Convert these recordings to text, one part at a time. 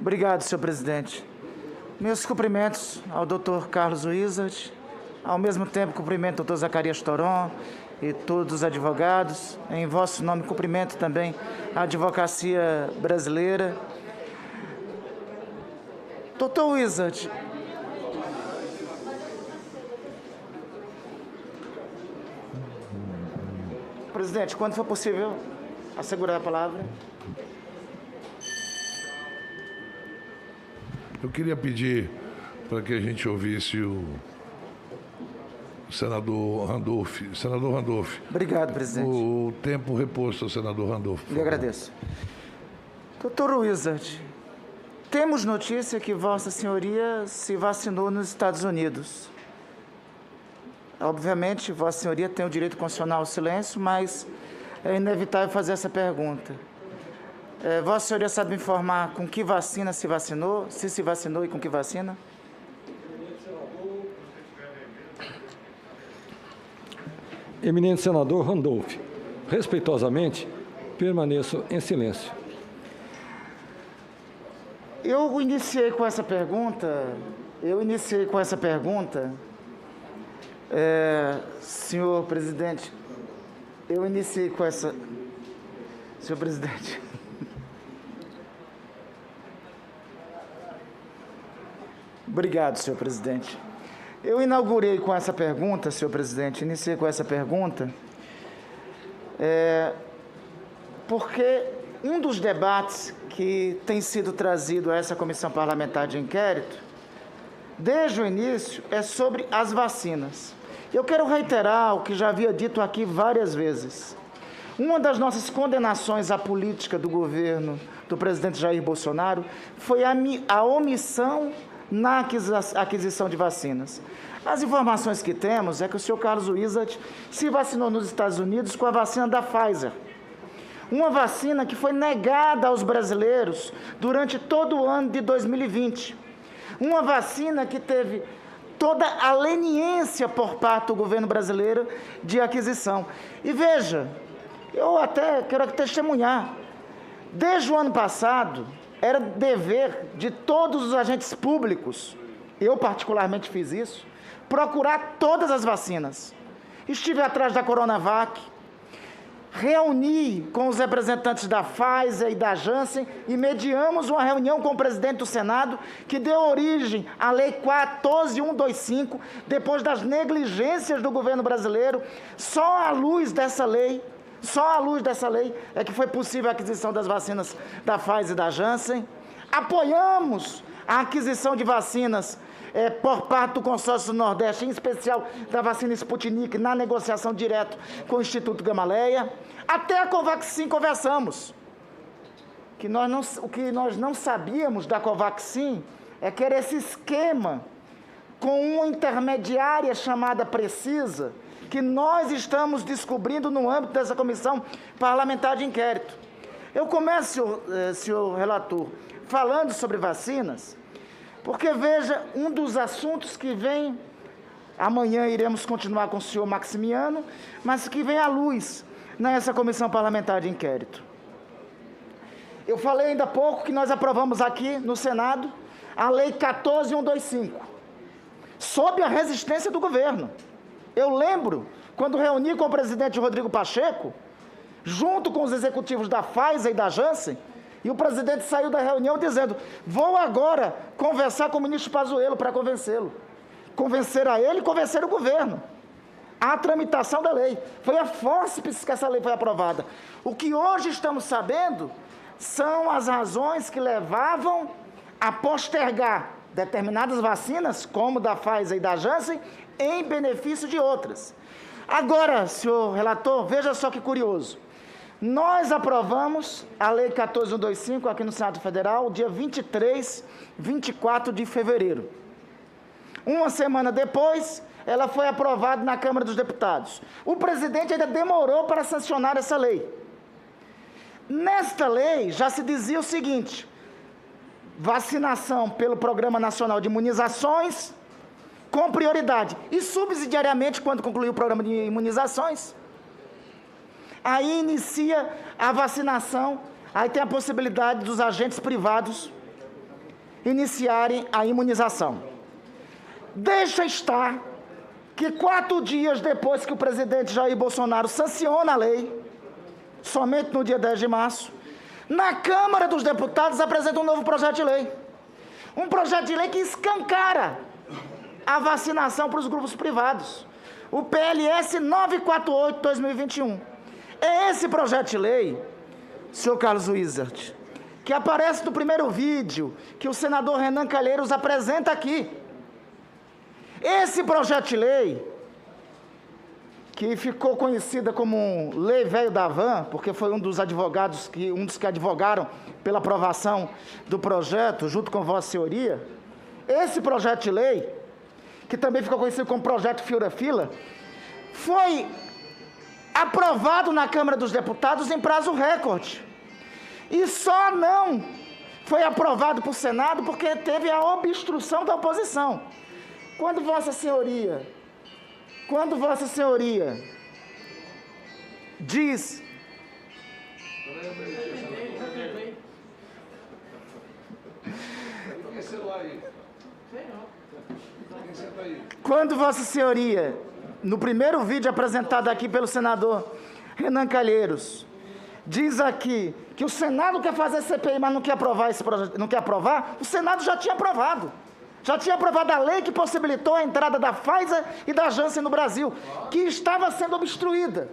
Obrigado, senhor presidente. Meus cumprimentos ao doutor Carlos Wizard, ao mesmo tempo cumprimento ao doutor Zacarias Toron e todos os advogados. Em vosso nome, cumprimento também a advocacia brasileira. Doutor Wizard, presidente, quando for possível, assegurar a palavra. Eu queria pedir para que a gente ouvisse o senador Randolph. Senador Randolph. Obrigado, presidente. O tempo reposto ao senador Randolph. Lhe agradeço. Doutor Wizard, temos notícia que Vossa Senhoria se vacinou nos Estados Unidos. Obviamente, Vossa Senhoria tem o direito constitucional ao silêncio, mas é inevitável fazer essa pergunta. Vossa Senhoria sabe me informar com que vacina se vacinou, se vacinou e com que vacina? Eminente senador Randolph, respeitosamente, permaneço em silêncio. Eu iniciei com essa pergunta, senhor presidente, senhor presidente, obrigado, senhor presidente. Eu inaugurei com essa pergunta, senhor presidente, iniciei com essa pergunta, porque um dos debates que tem sido trazido a essa comissão parlamentar de inquérito, desde o início, é sobre as vacinas. Eu quero reiterar o que já havia dito aqui várias vezes. Uma das nossas condenações à política do governo do presidente Jair Bolsonaro foi a omissão na aquisição de vacinas. As informações que temos é que o senhor Carlos Wizard se vacinou nos Estados Unidos com a vacina da Pfizer. Uma vacina que foi negada aos brasileiros durante todo o ano de 2020. Uma vacina que teve toda a leniência por parte do governo brasileiro de aquisição. E veja, eu até quero testemunhar, desde o ano passado, era dever de todos os agentes públicos, eu particularmente fiz isso, procurar todas as vacinas. Estive atrás da Coronavac, reuni com os representantes da Pfizer e da Janssen e mediamos uma reunião com o presidente do Senado que deu origem à Lei 14.125, depois das negligências do governo brasileiro. Só à luz dessa lei é que foi possível a aquisição das vacinas da Pfizer e da Janssen. Apoiamos a aquisição de vacinas por parte do consórcio do Nordeste, em especial da vacina Sputnik, na negociação direta com o Instituto Gamaleya. Até a Covaxin conversamos. O que nós não sabíamos da Covaxin é que era esse esquema com uma intermediária chamada Precisa, que nós estamos descobrindo no âmbito dessa comissão parlamentar de inquérito. Eu começo, senhor relator, falando sobre vacinas, porque, veja, um dos assuntos que vem, amanhã iremos continuar com o senhor Maximiano, mas que vem à luz nessa comissão parlamentar de inquérito. Eu falei ainda há pouco que nós aprovamos aqui no Senado a Lei 14.125, sob a resistência do governo. Eu lembro, quando reuni com o presidente Rodrigo Pacheco, junto com os executivos da Pfizer e da Janssen, e o presidente saiu da reunião dizendo: vou agora conversar com o ministro Pazuello para convencê-lo. Convencer a ele e convencer o governo. A tramitação da lei. Foi a fórceps que essa lei foi aprovada. O que hoje estamos sabendo são as razões que levavam a postergar determinadas vacinas, como da Pfizer e da Janssen, em benefício de outras. Agora, senhor relator, veja só que curioso. Nós aprovamos a Lei 14.125 aqui no Senado Federal, dia 24 de fevereiro. Uma semana depois, ela foi aprovada na Câmara dos Deputados. O presidente ainda demorou para sancionar essa lei. Nesta lei, já se dizia o seguinte: vacinação pelo Programa Nacional de Imunizações, com prioridade. E subsidiariamente, quando concluir o programa de imunizações, aí inicia a vacinação, aí tem a possibilidade dos agentes privados iniciarem a imunização. Deixa estar que 4 dias depois que o presidente Jair Bolsonaro sanciona a lei, somente no dia 10 de março, na Câmara dos Deputados apresenta um novo projeto de lei. Um projeto de lei que escancara a vacinação para os grupos privados. O PLS 948/2021. É esse projeto de lei, senhor Carlos Wizard, que aparece no primeiro vídeo que o senador Renan Calheiros apresenta aqui. Esse projeto de lei, que ficou conhecida como Lei Velho da Van, porque foi um dos que advogaram pela aprovação do projeto, junto com Vossa Senhoria, esse projeto de lei, que também ficou conhecido como Projeto Fura-Fila, foi aprovado na Câmara dos Deputados em prazo recorde. E só não foi aprovado por Senado porque teve a obstrução da oposição. Quando Vossa Senhoria diz... Quando Vossa Senhoria, no primeiro vídeo apresentado aqui pelo senador Renan Calheiros, diz aqui que o Senado quer fazer CPI, mas não quer aprovar esse projeto, não quer aprovar, o Senado já tinha aprovado. Já tinha aprovado a lei que possibilitou a entrada da Pfizer e da Janssen no Brasil, que estava sendo obstruída.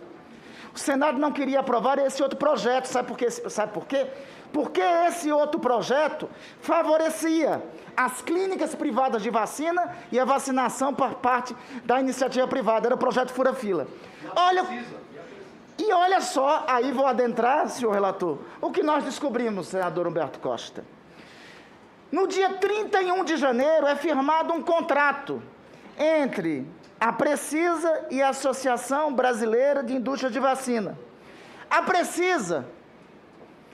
O Senado não queria aprovar esse outro projeto, sabe por quê? Porque esse outro projeto favorecia as clínicas privadas de vacina e a vacinação por parte da iniciativa privada, era o projeto Fura-Fila. Olha só, aí vou adentrar, senhor relator, o que nós descobrimos, senador Humberto Costa. No dia 31 de janeiro é firmado um contrato entre a Precisa e a Associação Brasileira de Indústria de Vacina. A Precisa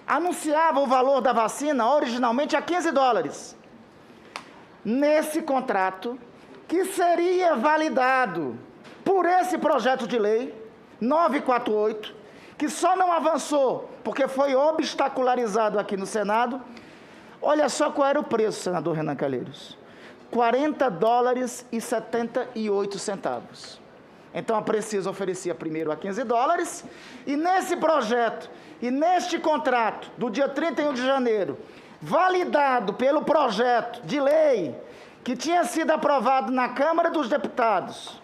anunciava o valor da vacina originalmente a $15. Nesse contrato, que seria validado por esse projeto de lei 948, que só não avançou porque foi obstacularizado aqui no Senado. Olha só qual era o preço, senador Renan Calheiros. $40,78. Então a Precisa oferecia primeiro a $15, e nesse projeto, e neste contrato, do dia 31 de janeiro, validado pelo projeto de lei, que tinha sido aprovado na Câmara dos Deputados,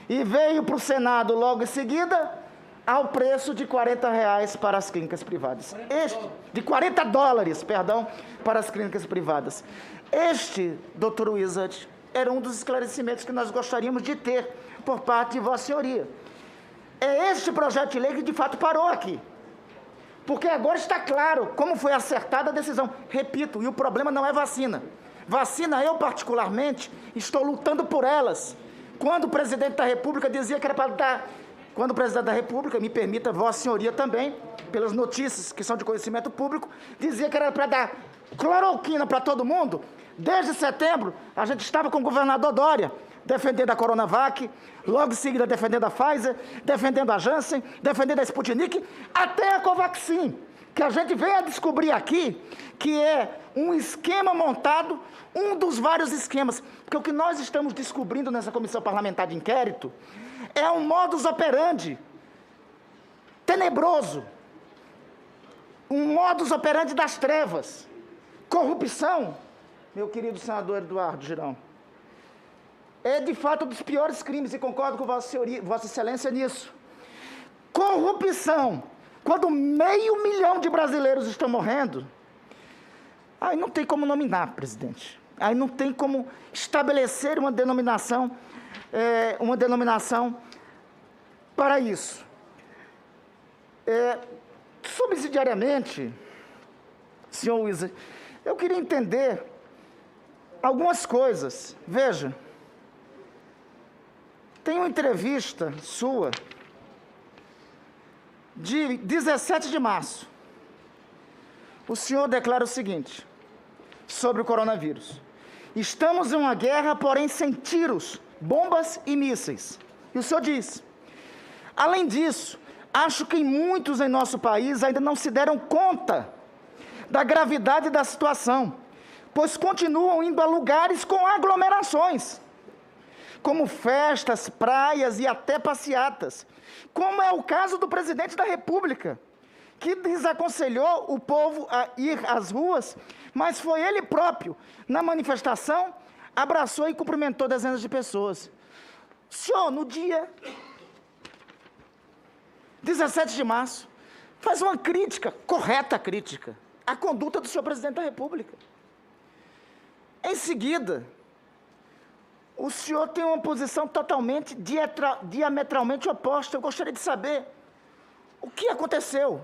e veio para o Senado logo em seguida, ao preço de R$40 para as clínicas privadas. De $40, perdão, para as clínicas privadas. Este, doutor Wizard, era um dos esclarecimentos que nós gostaríamos de ter por parte de Vossa Senhoria. É este projeto de lei que de fato parou aqui. Porque agora está claro como foi acertada a decisão. Repito, e o problema não é vacina. Vacina, eu particularmente, estou lutando por elas. Quando o presidente da República dizia que era para dar... Quando o presidente da República, me permita, Vossa Senhoria também, pelas notícias que são de conhecimento público, dizia que era para dar cloroquina para todo mundo. Desde setembro, a gente estava com o governador Dória, defendendo a Coronavac, logo em seguida defendendo a Pfizer, defendendo a Janssen, defendendo a Sputnik, até a Covaxin, que a gente veio a descobrir aqui, que é um esquema montado, um dos vários esquemas, porque o que nós estamos descobrindo nessa comissão parlamentar de inquérito é um modus operandi tenebroso, um modus operandi das trevas, corrupção, meu querido senador Eduardo Girão, é de fato um dos piores crimes, e concordo com Vossa Senhoria, Vossa Excelência nisso. Corrupção, quando 500 mil de brasileiros estão morrendo, aí não tem como nominar, presidente, aí não tem como estabelecer uma denominação para isso. Subsidiariamente, senhor Wizard, eu queria entender algumas coisas. Veja, tem uma entrevista sua de 17 de março. O senhor declara o seguinte, sobre o coronavírus: estamos em uma guerra, porém sem tiros, bombas e mísseis. E o senhor diz: além disso, acho que muitos em nosso país ainda não se deram conta da gravidade da situação. pois continuam indo a lugares com aglomerações, como festas, praias e até passeatas, como é o caso do presidente da República, que desaconselhou o povo a ir às ruas, mas foi ele próprio, na manifestação, abraçou e cumprimentou dezenas de pessoas. Senhor, no dia 17 de março, faz uma crítica, correta crítica, à conduta do senhor presidente da República. Em seguida, o senhor tem uma posição totalmente diametralmente oposta. Eu gostaria de saber o que aconteceu.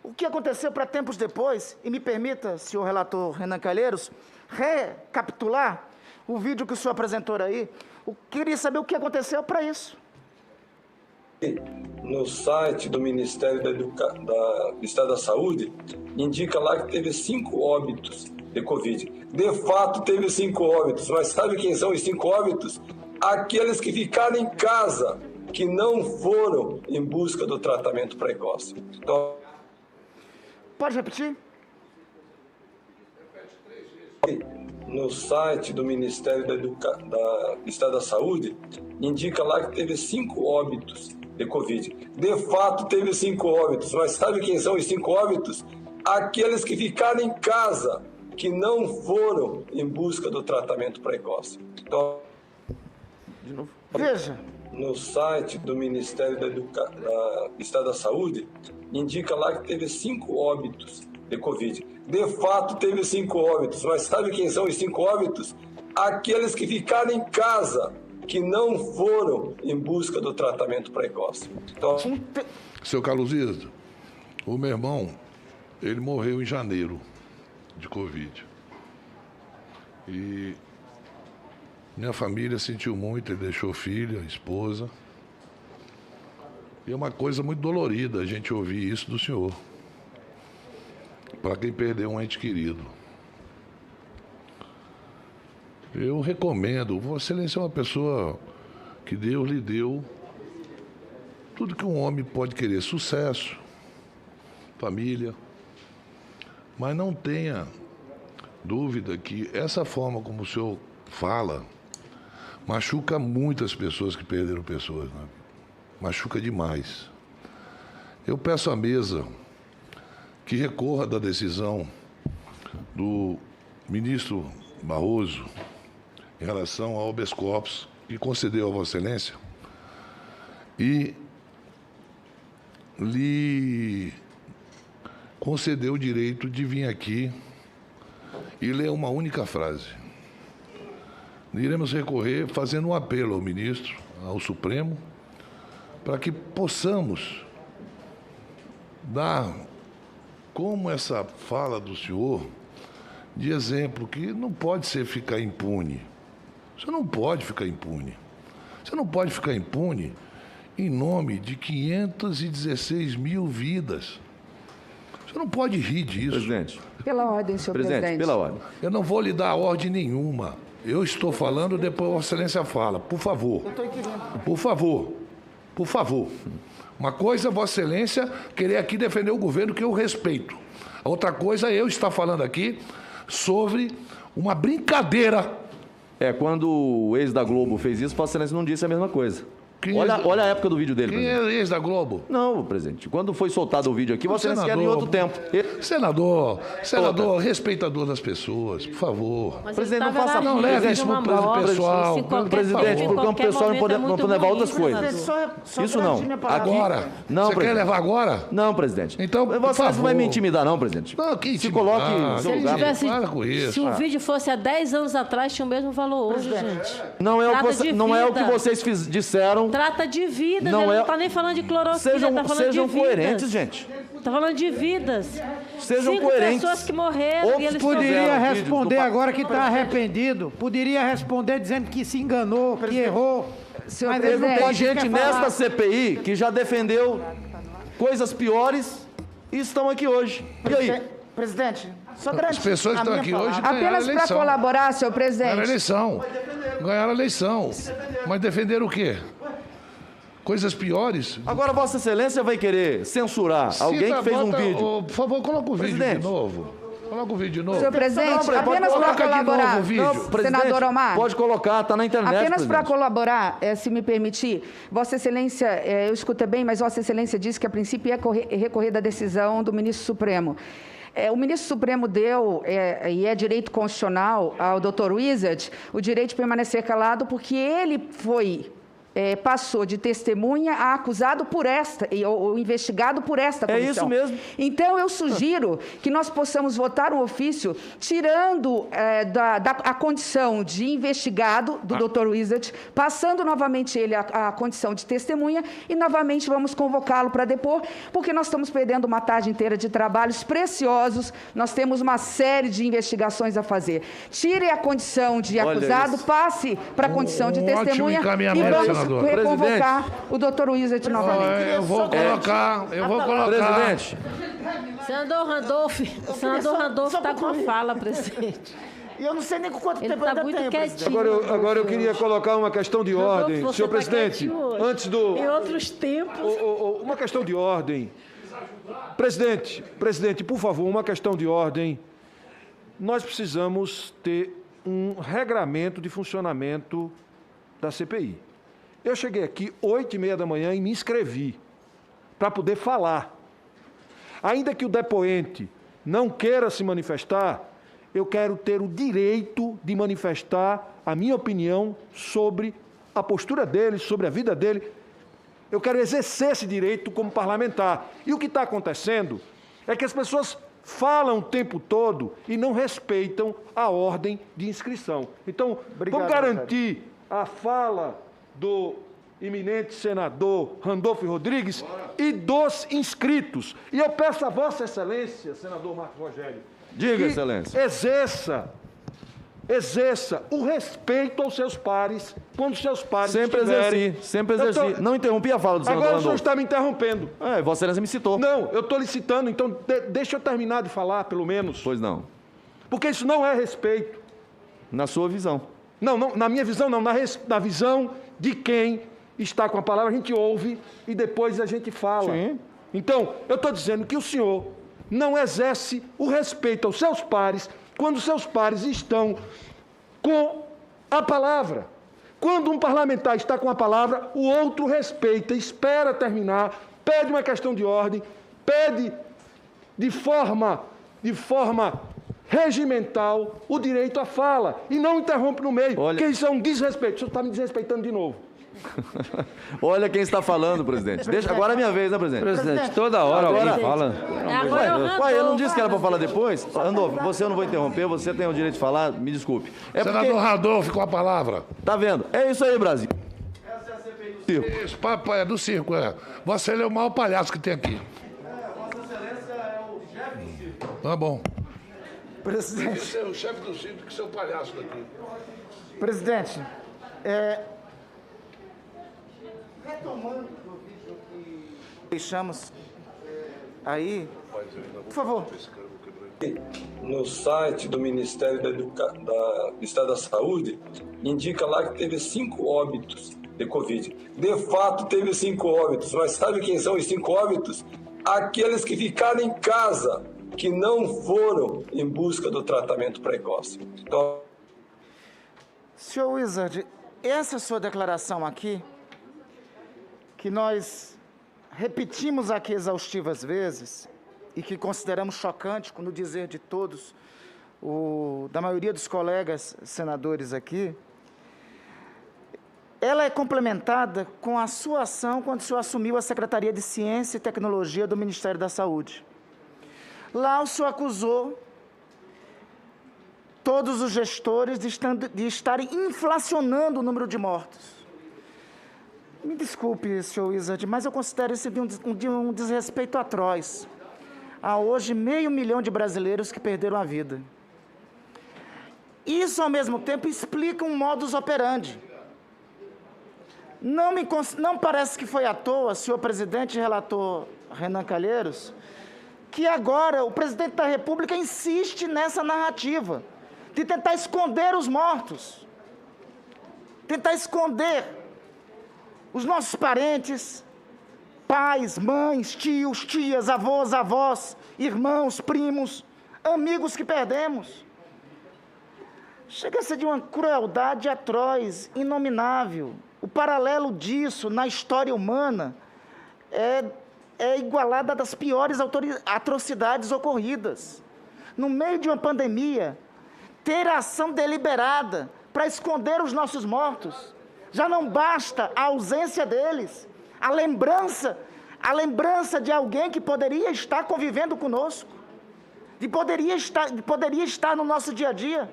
O que aconteceu para tempos depois, e me permita, senhor relator Renan Calheiros, recapitular o vídeo que o senhor apresentou aí. Eu queria saber o que aconteceu para isso. No site do Ministério do Estado da Saúde, indica lá que teve 5 óbitos de Covid. De fato, teve 5 óbitos, mas sabe quem são os 5 óbitos? Aqueles que ficaram em casa, que não foram em busca do tratamento precoce. Então, pode repetir? no site do Ministério do Estado da Saúde, indica lá que teve 5 óbitos de Covid. De fato, teve 5 óbitos, mas sabe quem são os 5 óbitos? Aqueles que ficaram em casa, que não foram em busca do tratamento precoce. Então, de novo. Veja. No site do Ministério do Estado da Saúde, indica lá que teve 5 óbitos de Covid. De fato, teve 5 óbitos, mas sabe quem são os 5 óbitos? Aqueles que ficaram em casa, que não foram em busca do tratamento precoce. Então, Seu Carlos Isidro, o meu irmão, ele morreu em janeiro de Covid. E minha família sentiu muito, ele deixou filha, esposa. E é uma coisa muito dolorida a gente ouvir isso do senhor, para quem perdeu um ente querido. Eu recomendo, Vossa Excelência é uma pessoa que Deus lhe deu tudo que um homem pode querer, sucesso, família, mas não tenha dúvida que essa forma como o senhor fala machuca muitas pessoas que perderam pessoas, né? Machuca demais. Eu peço à mesa que recorra da decisão do ministro Barroso em relação ao habeas corpus que concedeu a Vossa Excelência e lhe concedeu o direito de vir aqui e ler uma única frase. Iremos recorrer fazendo um apelo ao ministro, ao Supremo, para que possamos dar, como essa fala do senhor, de exemplo, que não pode ser ficar impune. Você não pode ficar impune. Você não pode ficar impune em nome de 516 mil vidas. Você não pode rir disso. Presidente. Pela ordem, senhor presidente. Pela ordem. Eu não vou lhe dar ordem nenhuma. Eu estou falando, depois Vossa Excelência fala. Por favor. Eu estou inquirindo. Por favor. Por favor. Uma coisa é Vossa Excelência querer aqui defender o governo, que eu respeito. Outra coisa é eu estar falando aqui sobre uma brincadeira. Quando o ex da Globo fez isso, Vossa Excelência não disse a mesma coisa. Olha a época do vídeo dele, Quem presidente. é ex da Globo? Não, presidente. Quando foi soltado o vídeo aqui, Vossa Excelência quer em outro tempo. Senador, respeitador das pessoas, por favor. Mas Presidente, não ele tava faça- na Não rede leve de isso uma pro morte, pessoal. isso em qualquer Presidente, tempo, em porque o qualquer pessoal não momento é pode muito levar ruim, outras coisas. senador. Só Isso não. grande minha palavra. Agora? Não, Você quer presidente. levar agora? Não, presidente. Então, por Vossa Excelência não vai favor. me intimidar, não, presidente. Não, que Se intimidar. coloque... Se ele Não, tivesse, para com isso. se o vídeo fosse há 10 anos atrás, tinha o mesmo valor hoje, gente. Não é, Trata de não é o que vida. vocês disseram. Trata de vidas, Não ele é- não está nem falando de clorofila, Sejam, tá falando sejam de vidas. coerentes, gente. Está falando de vidas. Sejam 5 coerentes. pessoas que morreram Outros e eles poderia fizeram vídeos responder do- agora que está arrependido. Poderia responder dizendo que se enganou, que errou. Senhor Mas ele não presidente, Tem pode gente quer nesta falar. CPI que já defendeu coisas piores e estão aqui hoje. E aí? Presidente, só garante As pessoas que a estão minha aqui palavra. hoje ganharam a apenas para eleição. colaborar, senhor Ganharam a presidente. eleição. Ganharam a eleição. Mas defenderam o quê? Coisas piores? Agora Vossa Excelência vai querer censurar alguém que fez um vídeo. Por favor, coloca o vídeo de Presidente. novo. Coloca o vídeo de novo. Senhor presidente, Não, apenas para coloca de novo colaborar, o vídeo. senador Omar. Pode colocar, está na internet. Apenas para presidente. colaborar, se me permitir, Vossa Excelência, eu escutei bem, mas Vossa Excelência disse que a princípio ia recorrer da decisão do ministro Supremo. O ministro Supremo deu, e é direito constitucional, ao Dr. Wizard, o direito de permanecer calado, porque ele passou de testemunha a acusado por ou investigado por esta comissão. É isso mesmo. Então, eu sugiro que nós possamos votar um ofício tirando a condição de investigado do Dr. Wizard, passando novamente ele a condição de testemunha e novamente vamos convocá-lo para depor, porque nós estamos perdendo uma tarde inteira de trabalhos preciosos, nós temos uma série de investigações a fazer. Tire a condição de acusado, passe para a condição de testemunha e vamos reconvocar o doutor Wizard novamente. Eu vou colocar. Presidente. Senador Randolph está com fala, presidente. E eu não sei nem com quanto Ele tempo está ainda muito tem, presidente. quietinho. Agora eu queria colocar uma questão de ordem. Você Senhor tá presidente, quietinho hoje. antes do... Em outros tempos... Uma questão de ordem. Presidente, por favor, uma questão de ordem. Nós precisamos ter um regramento de funcionamento da CPI. Eu cheguei aqui 8h30 da manhã e me inscrevi para poder falar. Ainda que o depoente não queira se manifestar, eu quero ter o direito de manifestar a minha opinião sobre a postura dele, sobre a vida dele. Eu quero exercer esse direito como parlamentar. E o que está acontecendo é que as pessoas falam o tempo todo e não respeitam a ordem de inscrição. Então, vamos garantir a fala do eminente senador Randolph Rodrigues e dos inscritos. E eu peço a Vossa Excelência, senador Marcos Rogério, Diga, que Excelência. exerça o respeito aos seus pares, quando seus pares Sempre exerci, sempre exerci. Não interrompi a fala do senador Agora o senhor Randolph. está me interrompendo. Vossa Excelência me citou. Não, eu estou lhe citando, então deixa eu terminar de falar, pelo menos. Pois não. Porque isso não é respeito. Na sua visão. Não, na minha visão não, na visão de quem está com a palavra, a gente ouve e depois a gente fala. Sim. Então, eu estou dizendo que o senhor não exerce o respeito aos seus pares quando seus pares estão com a palavra. Quando um parlamentar está com a palavra, o outro respeita, espera terminar, pede uma questão de ordem, pede de forma regimental o direito à fala e não interrompe no meio, porque isso é um desrespeito. O senhor está me desrespeitando de novo. Olha quem está falando, presidente. Deixa, agora é minha vez, né, presidente? Presidente, toda hora alguém fala. Agora é o Randolph. Ué, eu não disse que era para falar depois? Randolph, você eu não vou interromper, você tem o direito de falar, me desculpe. Senador Randolph, com a palavra. Tá vendo? É isso aí, Brasil. Essa é a CPI do circo. Esse papo é do circo, é. Você é o maior palhaço que tem aqui. Vossa Excelência é o chefe do circo. Tá bom. Presidente, Você é o chefe do circo, que é o palhaço daqui. presidente, retomando o vídeo que deixamos aí, por favor. No site do Ministério do Estado da Saúde, indica lá que teve 5 óbitos de Covid. De fato, teve 5 óbitos, mas sabe quem são os 5 óbitos? Aqueles que ficaram em casa, que não foram em busca do tratamento precoce. Então, Senhor Wizard, essa sua declaração aqui, que nós repetimos aqui exaustivas vezes, e que consideramos chocante no dizer de todos, da maioria dos colegas senadores aqui, ela é complementada com a sua ação quando o senhor assumiu a Secretaria de Ciência e Tecnologia do Ministério da Saúde. Lá o senhor acusou todos os gestores de estarem inflacionando o número de mortos. Me desculpe, senhor Wizard, mas eu considero isso de um desrespeito atroz. Há hoje 500 mil de brasileiros que perderam a vida. Isso, ao mesmo tempo, explica um modus operandi. Não parece que foi à toa, senhor presidente e relator Renan Calheiros, que agora o presidente da República insiste nessa narrativa de tentar esconder os mortos, tentar esconder os nossos parentes, pais, mães, tios, tias, avós, irmãos, primos, amigos que perdemos. Chega a ser de uma crueldade atroz, inominável. O paralelo disso na história humana é igualado das piores atrocidades ocorridas. No meio de uma pandemia, ter ação deliberada para esconder os nossos mortos, já não basta a ausência deles, a lembrança de alguém que poderia estar convivendo conosco, poderia estar no nosso dia a dia.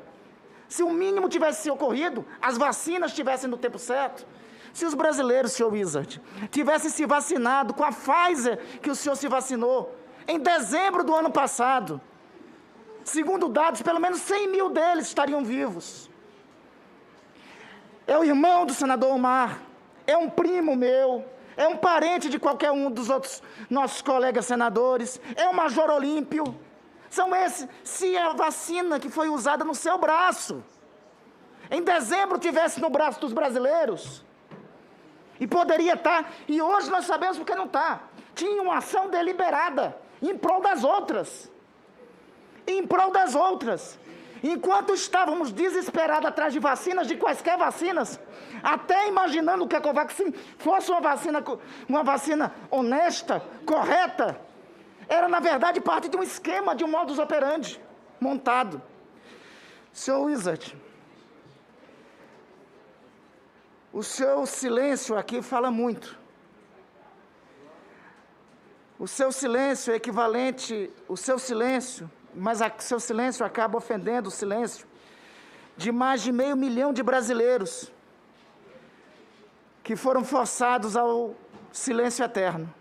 Se o mínimo tivesse ocorrido, as vacinas estivessem no tempo certo, se os brasileiros, senhor Wizard, tivessem se vacinado com a Pfizer que o senhor se vacinou em dezembro do ano passado, segundo dados, pelo menos 100 mil deles estariam vivos. É o irmão do senador Omar, é um primo meu, é um parente de qualquer um dos outros nossos colegas senadores, é o Major Olímpio. São esses, se a vacina que foi usada no seu braço, em dezembro tivesse no braço dos brasileiros, e poderia estar, e hoje nós sabemos porque não está. Tinha uma ação deliberada em prol das outras. Em prol das outras. Enquanto estávamos desesperados atrás de vacinas, de quaisquer vacinas, até imaginando que a Covaxin fosse uma vacina honesta, correta, era, na verdade, parte de um esquema, de um modus operandi montado. Senhor Wizard, o seu silêncio aqui fala muito. O seu silêncio é equivalente, mas seu silêncio acaba ofendendo o silêncio de mais de 500 mil de brasileiros que foram forçados ao silêncio eterno.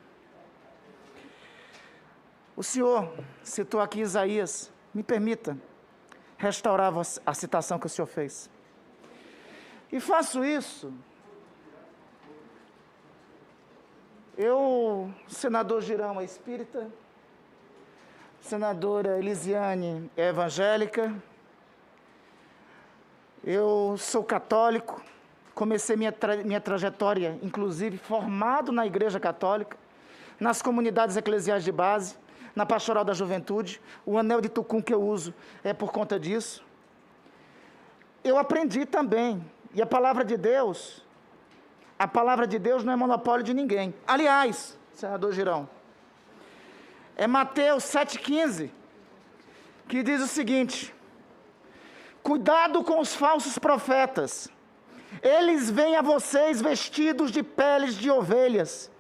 O senhor citou aqui Isaías. Me permita restaurar a citação que o senhor fez. E faço isso. Senador Girão é espírita, senadora Elisiane é evangélica, eu sou católico, comecei minha trajetória, inclusive, formado na Igreja Católica, nas comunidades eclesiais de base, na Pastoral da Juventude. O anel de tucum que eu uso é por conta disso. Eu aprendi também, e a palavra de Deus não é monopólio de ninguém. Aliás, senador Girão, é Mateus 7,15, que diz o seguinte: cuidado com os falsos profetas, eles vêm a vocês vestidos de peles de ovelhas,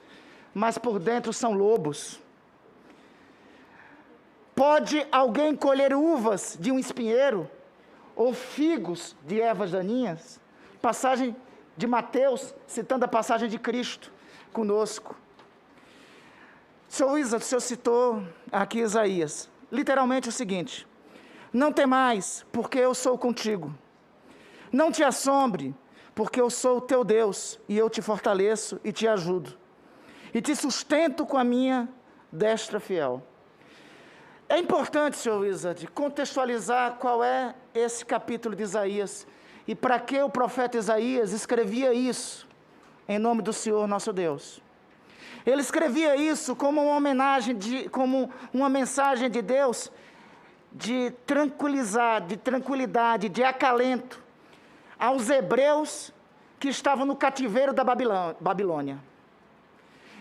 mas por dentro são lobos. Pode alguém colher uvas de um espinheiro, ou figos de ervas daninhas? Passagem de Mateus, citando a passagem de Cristo conosco. Senhor Isa, o senhor citou aqui Isaías, literalmente o seguinte: não temais, porque eu sou contigo. Não te assombre, porque eu sou o teu Deus, e eu te fortaleço e te ajudo. E te sustento com a minha destra fiel. É importante, senhor Wizard, contextualizar qual é esse capítulo de Isaías e para que o profeta Isaías escrevia isso em nome do Senhor nosso Deus. Ele escrevia isso como uma homenagem, como uma mensagem de Deus de tranquilidade, de acalento aos hebreus que estavam no cativeiro da Babilônia.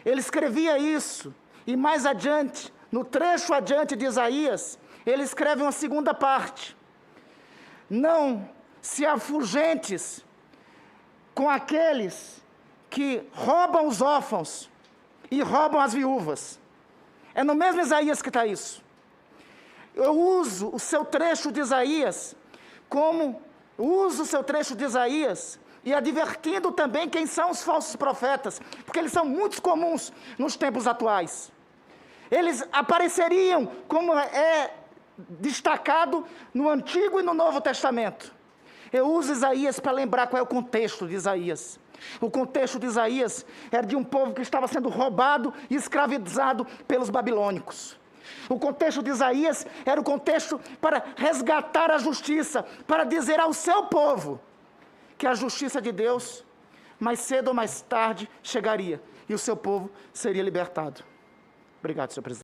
Ele escrevia isso, e mais adiante, no trecho adiante de Isaías, ele escreve uma segunda parte. Não se afugentes com aqueles que roubam os órfãos e roubam as viúvas. É no mesmo Isaías que está isso. Eu uso o seu trecho de Isaías e advertindo também quem são os falsos profetas, porque eles são muito comuns nos tempos atuais. Eles apareceriam, como é destacado no Antigo e no Novo Testamento. Eu uso Isaías para lembrar qual é o contexto de Isaías. O contexto de Isaías era de um povo que estava sendo roubado e escravizado pelos babilônicos. O contexto de Isaías era o contexto para resgatar a justiça, para dizer ao seu povo que a justiça de Deus, mais cedo ou mais tarde, chegaria e o seu povo seria libertado. Obrigado, senhor presidente.